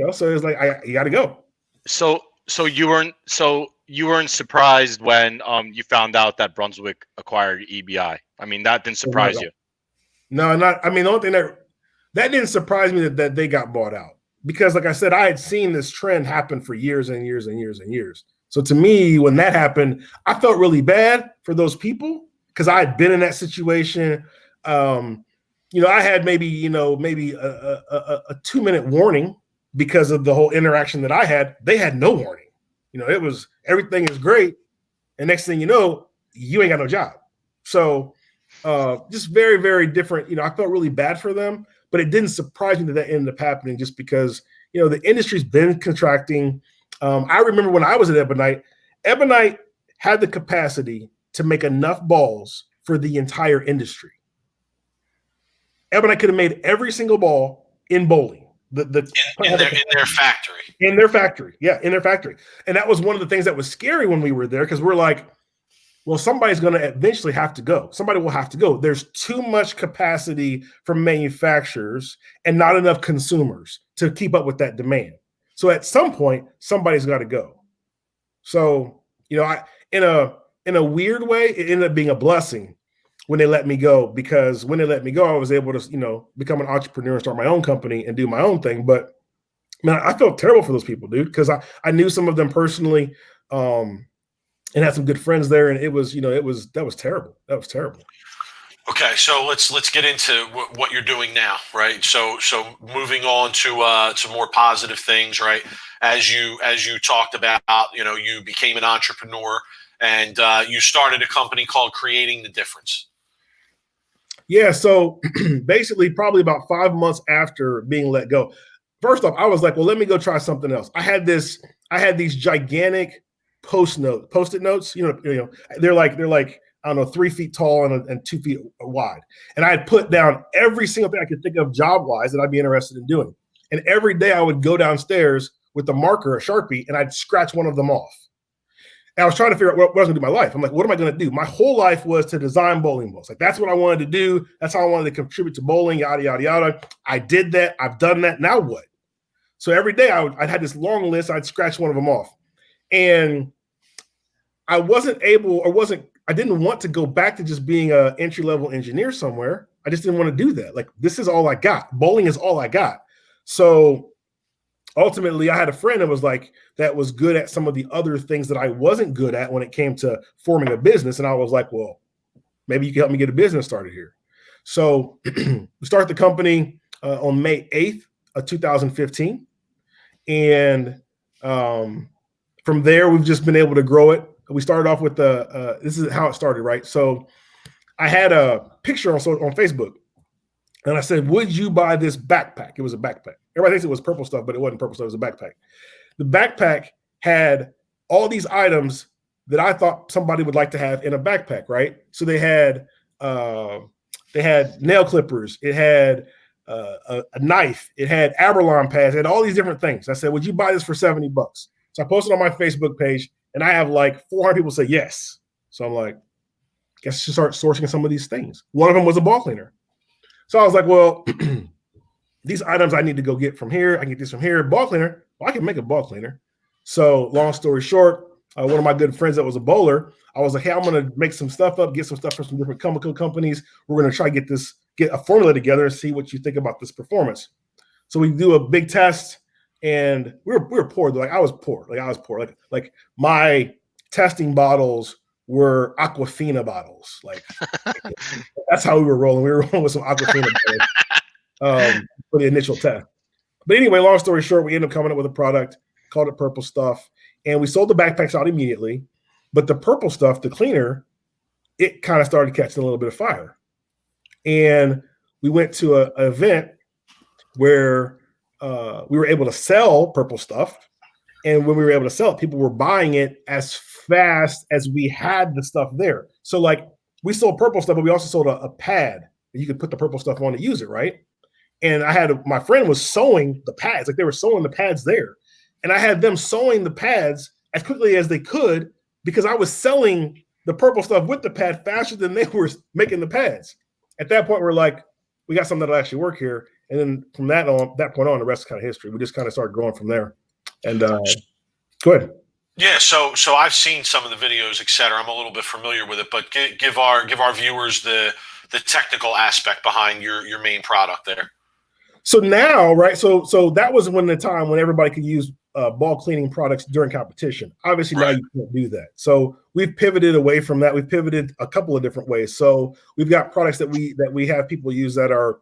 it's like you got to go. So you weren't surprised when you found out that Brunswick acquired EBI. I mean, that didn't surprise you. No, not. I mean, the only thing that didn't surprise me that they got bought out, because, like I said, I had seen this trend happen for years and years and years and years. So to me, when that happened, I felt really bad for those people because I had been in that situation. I had maybe a 2-minute warning because of the whole interaction that I had. They had no warning. It was everything is great, and next thing you know, you ain't got no job. So just very, very different. I felt really bad for them, but it didn't surprise me that ended up happening just because, the industry's been contracting. I remember when I was at Ebonite had the capacity to make enough balls for the entire industry. Ebonite could have made every single ball in bowling. In their factory. In their factory. Yeah, in their factory. And that was one of the things that was scary when we were there, because we're like, well, somebody's going to eventually have to go. Somebody will have to go. There's too much capacity from manufacturers and not enough consumers to keep up with that demand. So at some point, somebody's got to go. So, in a weird way, it ended up being a blessing when they let me go, because when they let me go, I was able to, become an entrepreneur and start my own company and do my own thing. But man, I felt terrible for those people, dude, because I knew some of them personally, and had some good friends there, and that was terrible. That was terrible. Okay, so let's get into what you're doing now, right? So moving on to more positive things, right? As you talked about, you became an entrepreneur and you started a company called Creating the Difference. Yeah, so basically probably about 5 months after being let go. First off, I was like, well, let me go try something else. I had these gigantic post-it notes, they're like, I don't know, 3 feet tall and 2 feet wide. And I had put down every single thing I could think of job-wise that I'd be interested in doing. And every day I would go downstairs with a marker, a Sharpie, and I'd scratch one of them off. And I was trying to figure out what I was going to do with my life. I'm like, what am I going to do? My whole life was to design bowling balls. Like, that's what I wanted to do. That's how I wanted to contribute to bowling, yada, yada, yada. I did that. I've done that. Now what? So every day I'd had this long list. I'd scratch one of them off. And I didn't want to go back to just being an entry-level engineer somewhere. I just didn't want to do that. Like, this is all I got. Bowling is all I got. So ultimately, I had a friend that was good at some of the other things that I wasn't good at when it came to forming a business. And I was like, well, maybe you can help me get a business started here. So we started the company on May 8th of 2015. And from there, we've just been able to grow it. We started off with this is how it started, right? So I had a picture on Facebook, and I said, would you buy this backpack? It was a backpack. Everybody thinks it was purple stuff, but it wasn't purple stuff. It was a backpack. The backpack had all these items that I thought somebody would like to have in a backpack, right? So they had nail clippers. It had a knife. It had Aberlon pads. It had all these different things. I said, would you buy this for $70? So I posted on my Facebook page, and I have like 400 people say yes. So I'm like, guess I should start sourcing some of these things. One of them was a ball cleaner. So I was like, well, these items I need to go get from here. I can get this from here. Ball cleaner. Well, I can make a ball cleaner. So long story short, one of my good friends that was a bowler, I was like, hey, I'm going to make some stuff up, get some stuff from some different chemical companies. We're going to try to get a formula together and see what you think about this performance. So we do a big test, and we were poor. Like I was poor. Like my testing bottles were Aquafina bottles. Like that's how we were rolling. We were rolling with some Aquafina bottles for the initial test. But anyway, long story short, we ended up coming up with a product, called it Purple Stuff, and we sold the backpacks out immediately. But the purple stuff, the cleaner, it kind of started catching a little bit of fire. And we went to an event where we were able to sell purple stuff. And when we were able to sell it, people were buying it as fast as we had the stuff there. So like we sold purple stuff, but we also sold a pad that you could put the purple stuff on to use it, right? And my friend was sewing the pads, like they were sewing the pads there. And I had them sewing the pads as quickly as they could because I was selling the purple stuff with the pad faster than they were making the pads. At that point, we're like, we got something that'll actually work here. And then from that point on, the rest is kind of history. We just kind of started growing from there. And go ahead. Yeah, so I've seen some of the videos, et cetera. I'm a little bit familiar with it, but give our viewers the technical aspect behind your main product there. So now, right? So that was when the time when everybody could use ball cleaning products during competition. Obviously, right. Now you can't do that. So we've pivoted away from that. We've pivoted a couple of different ways. So we've got products that we have people use that are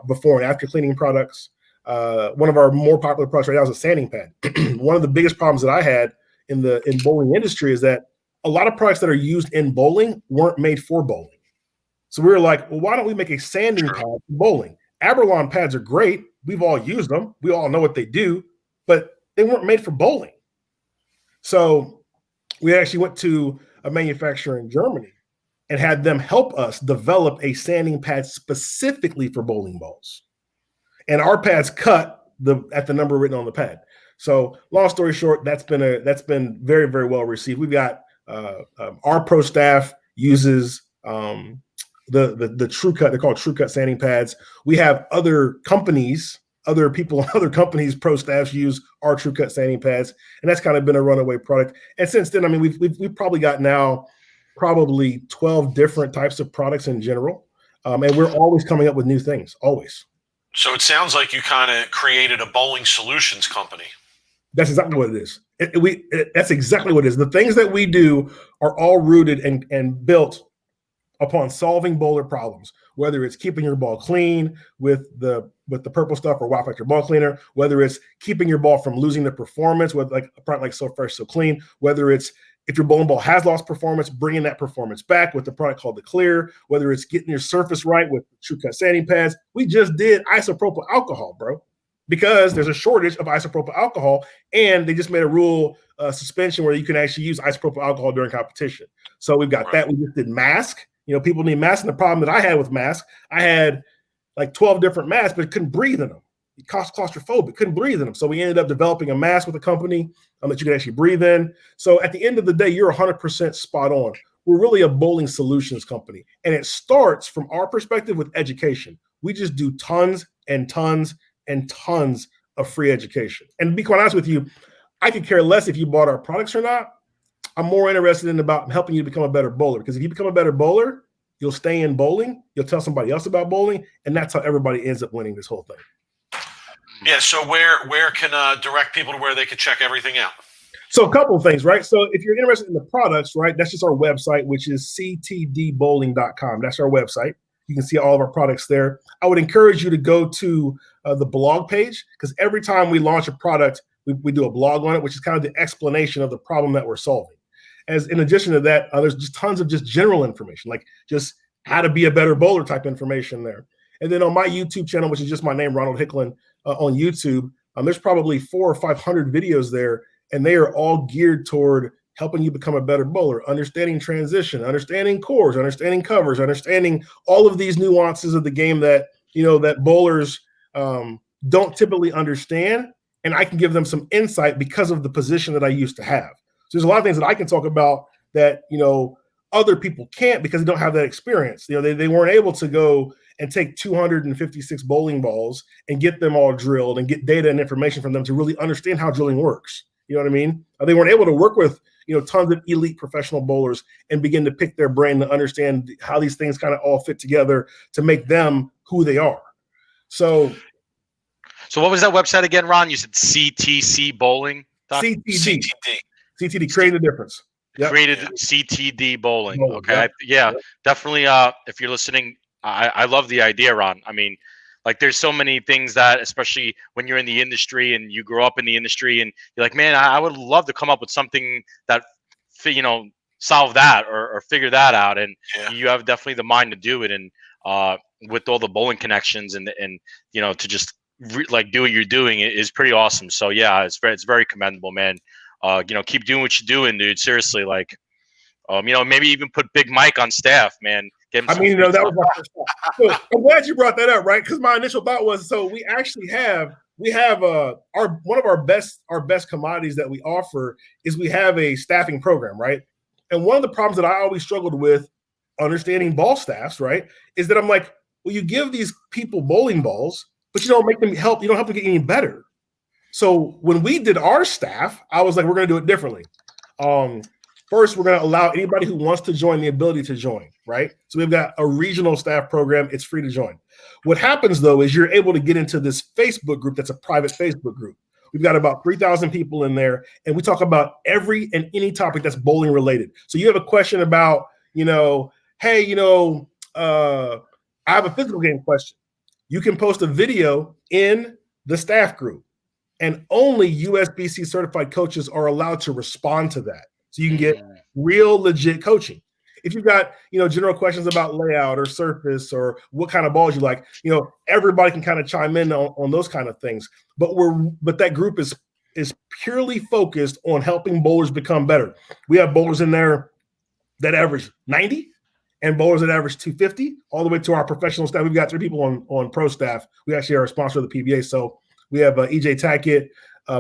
before and after cleaning products. One of our more popular products right now is a sanding pad. One of the biggest problems that I had in bowling industry is that a lot of products that are used in bowling weren't made for bowling. So we were like, well, why don't we make a sanding pad for bowling? Aberlon pads are great. We've all used them. We all know what they do, but they weren't made for bowling. So we actually went to a manufacturer in Germany and had them help us develop a sanding pad specifically for bowling balls. And our pads cut at the number written on the pad. So long story short, that's been very, very well received. We've got our pro staff uses the True Cut. They're called True Cut sanding pads. We have other companies, other people, other companies, pro staffs use our True Cut sanding pads, and that's kind of been a runaway product. And since then, I mean, we've probably got now probably 12 different types of products in general, and we're always coming up with new things, always. So it sounds like you kind of created a bowling solutions company. That's exactly what it is. That's exactly what it is. The things that we do are all rooted and built upon solving bowler problems, whether it's keeping your ball clean with the purple stuff or Wow Factor ball cleaner, whether it's keeping your ball from losing the performance with like a product like So Fresh, So Clean, whether it's if your bowling ball has lost performance, bringing that performance back with the product called the Clear, whether it's getting your surface right with True Cut sanding pads. We just did isopropyl alcohol, bro, because there's a shortage of isopropyl alcohol, and they just made a rule suspension where you can actually use isopropyl alcohol during competition. So we've got that. We just did mask. You know, people need masks. And the problem that I had with masks, I had like 12 different masks, but couldn't breathe in them. It cost claustrophobic, couldn't breathe in them. So we ended up developing a mask with a company that you can actually breathe in. So at the end of the day, you're 100% spot on. We're really a bowling solutions company. And it starts from our perspective with education. We just do tons and tons and tons of free education. And to be quite honest with you, I could care less if you bought our products or not. I'm more interested in about helping you become a better bowler, because if you become a better bowler, you'll stay in bowling, you'll tell somebody else about bowling, and that's how everybody ends up winning this whole thing. Yeah, so where can direct people to where they can check everything out? So a couple of things, right? So if you're interested in the products, right, that's just our website, which is ctdbowling.com. That's our website. You can see all of our products there. I would encourage you to go to the blog page, because every time we launch a product, we do a blog on it, which is kind of the explanation of the problem that we're solving. As in addition to that, there's just tons of just general information, like just how to be a better bowler type information there. And then on my YouTube channel, which is just my name, Ronald Hickland, on YouTube, there's probably 400 or 500 videos there, and they are all geared toward helping you become a better bowler, understanding transition, understanding cores, understanding covers, understanding all of these nuances of the game that, that bowlers don't typically understand. And I can give them some insight because of the position that I used to have. So there's a lot of things that I can talk about that, other people can't because they don't have that experience. They weren't able to go and take 256 bowling balls and get them all drilled and get data and information from them to really understand how drilling works. You know what I mean? They weren't able to work with, tons of elite professional bowlers and begin to pick their brain to understand how these things kind of all fit together to make them who they are. So what was that website again, Ron? You said CTC Bowling? CTD. CTD, creating the difference. Yep. Created CTD Bowling. Okay. Yep. Definitely. If you're listening, I love the idea, Ron. I mean, like there's so many things that, especially when you're in the industry and you grow up in the industry and you're like, man, I would love to come up with something that, solve that or figure that out. And you have definitely the mind to do it. And with all the bowling connections and to just do what you're doing is pretty awesome. So yeah, it's very commendable, man. Keep doing what you're doing, dude. Seriously, maybe even put Big Mike on staff, man. That was my first thought. So I'm glad you brought that up, right? Because my initial thought was, so we actually have one of our best commodities that we offer is we have a staffing program, right? And one of the problems that I always struggled with understanding ball staffs, right, is that I'm like, well, you give these people bowling balls, but you don't make them help. You don't help them get any better. So when we did our staff, I was like, we're going to do it differently. First, we're going to allow anybody who wants to join the ability to join, right? So we've got a regional staff program. It's free to join. What happens, though, is you're able to get into this Facebook group that's a private Facebook group. We've got about 3,000 people in there, and we talk about every and any topic that's bowling related. So you have a question about, hey, I have a physical game question. You can post a video in the staff group, and only USBC certified coaches are allowed to respond to that. So you can get real legit coaching. If you've got, general questions about layout or surface or what kind of balls you like, everybody can kind of chime in on those kind of things. But that group is purely focused on helping bowlers become better. We have bowlers in there that average 90 and bowlers that average 250, all the way to our professional staff. We've got 3 people on pro staff. We actually are a sponsor of the PBA. So we have EJ Tackett,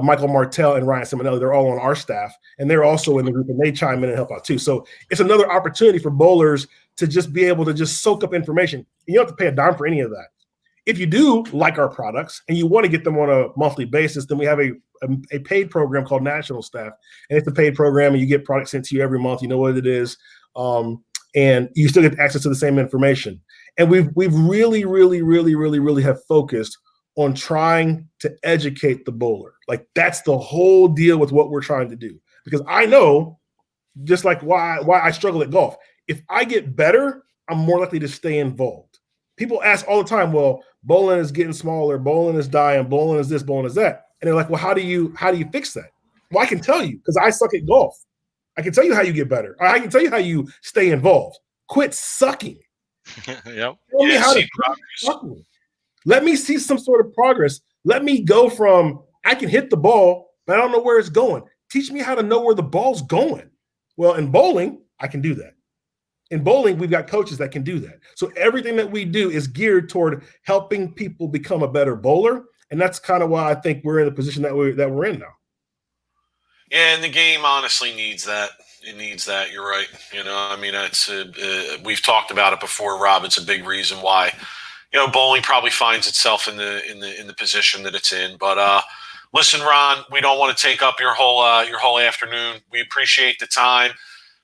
Michael Martell, and Ryan Simonelli. They're all on our staff, and they're also in the group, and they chime in and help out too. So it's another opportunity for bowlers to just be able to just soak up information. You don't have to pay a dime for any of that. If you do like our products and you want to get them on a monthly basis, then we have a paid program called National Staff, and it's a paid program, and you get products sent to you every month. You know what it is, and you still get access to the same information. And we've really, really, really, really, really have focused on trying to educate the bowler. Like that's the whole deal with what we're trying to do. Because I know, just like why I struggle at golf, if I get better, I'm more likely to stay involved. People ask all the time, well, bowling is getting smaller, bowling is dying, bowling is this, bowling is that. And they're like, well, how do you fix that? Well, I can tell you because I suck at golf. I can tell you how you get better. I can tell you how you stay involved. Quit sucking. Yep. Tell me how to sucking. Let me see some sort of progress. Let me go from I can hit the ball, but I don't know where it's going. Teach me how to know where the ball's going. Well, in bowling, I can do that. In bowling, we've got coaches that can do that. So everything that we do is geared toward helping people become a better bowler, and that's kind of why I think we're in the position that we're in now. Yeah, and the game honestly needs that. It needs that. You're right. It's we've talked about it before, Rob. It's a big reason why. Bowling probably finds itself in the position that it's in. But listen, Ron, we don't want to take up your whole afternoon. We appreciate the time.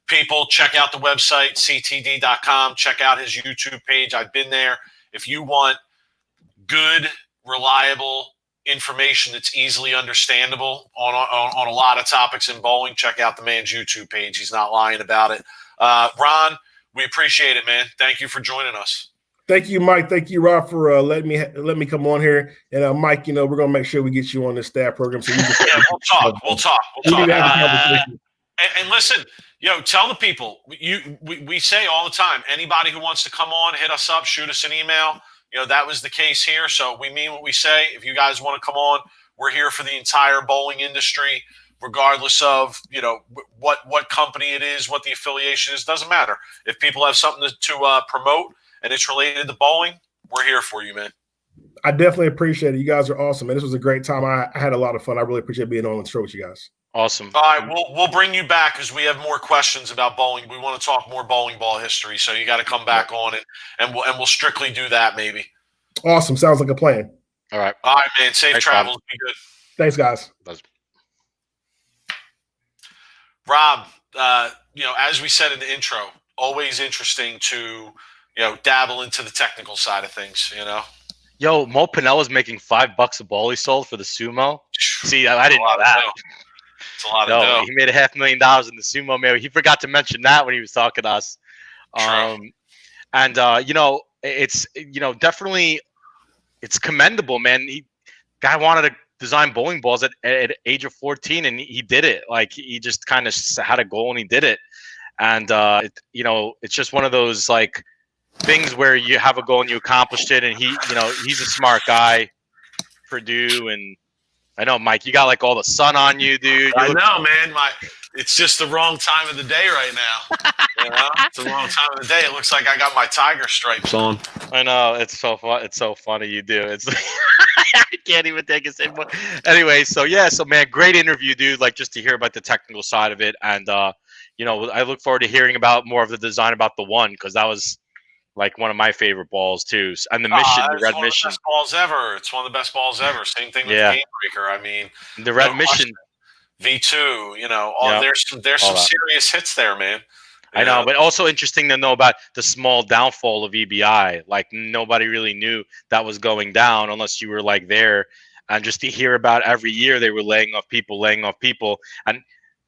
People, check out the website, ctd.com. Check out his YouTube page. I've been there. If you want good, reliable information that's easily understandable on a lot of topics in bowling, check out the man's YouTube page. He's not lying about it. Ron, we appreciate it, man. Thank you for joining us. Thank you, Mike. Thank you, Rob, for letting me come on here. And Mike, we're gonna make sure we get you on this staff program. So we'll talk. And listen, tell the people. We say all the time. Anybody who wants to come on, hit us up, shoot us an email. that was the case here. So we mean what we say. If you guys want to come on, we're here for the entire bowling industry, regardless of, what company it is, what the affiliation is. Doesn't matter. If people have something to promote and it's related to bowling, we're here for you, man. I definitely appreciate it. You guys are awesome, man. This was a great time. I had a lot of fun. I really appreciate being on the show with you guys. Awesome. All right, we'll bring you back because we have more questions about bowling. We want to talk more bowling ball history, so you got to come back on it, and we'll strictly do that maybe. Awesome. Sounds like a plan. All right, man. Safe travels. Be good. Thanks, guys. Rob, as we said in the intro, always interesting to dabble into the technical side of things. Yo, Mo Pinella's making $5 a ball he sold for the sumo. See, I didn't know that. It's a lot of dough. He made $500,000 in the sumo. Maybe he forgot to mention that when he was talking to us. It's definitely it's commendable, man. Guy wanted to design bowling balls at age of 14, and he did it. Like, he just kind of had a goal and he did it. And it's just one of those like things where you have a goal and you accomplished it. And he's a smart guy, Purdue, and I know, Mike, you got like all the sun on you, dude. I know, man. It's just the wrong time of the day right now. It's the wrong time of the day. It looks like I got my tiger stripes on. I know, it's so fun. It's so funny you do. It's I can't even take it anymore. Anyway, so man, great interview, dude. Like, just to hear about the technical side of it, and I look forward to hearing about more of the design about the one, because that was like one of my favorite balls too, and the mission, the red mission. Best balls ever. It's one of the best balls ever. Same thing with the Game Breaker. I mean, the red mission, V2. There's some serious hits there, man. I know, but also interesting to know about the small downfall of EBI. Like, nobody really knew that was going down unless you were like there, and just to hear about every year they were laying off people, and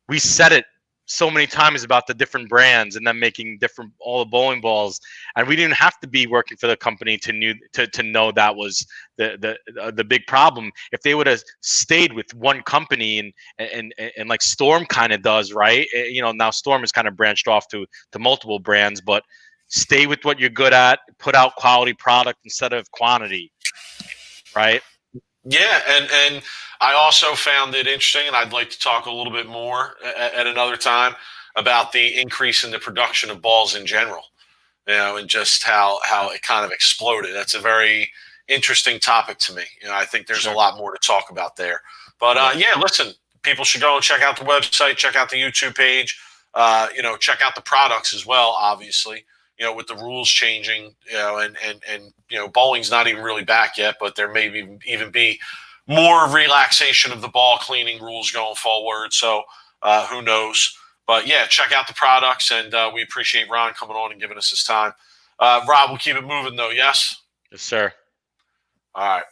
we said it so many times about the different brands and them making all the bowling balls, and we didn't have to be working for the company to know that was the big problem. If they would have stayed with one company and like Storm kind of does, right? Now Storm is kind of branched off to multiple brands, but stay with what you're good at, put out quality product instead of quantity, right? Yeah, and I also found it interesting, and I'd like to talk a little bit more at another time about the increase in the production of balls in general, and just how it kind of exploded. That's a very interesting topic to me. I think there's a lot more to talk about there. But listen, people should go and check out the website, check out the YouTube page, check out the products as well, obviously. With the rules changing, and bowling's not even really back yet, but there may even be more relaxation of the ball cleaning rules going forward. So who knows? But yeah, check out the products, and we appreciate Ron coming on and giving us his time. Rob, we'll keep it moving though. Yes. Yes, sir. All right.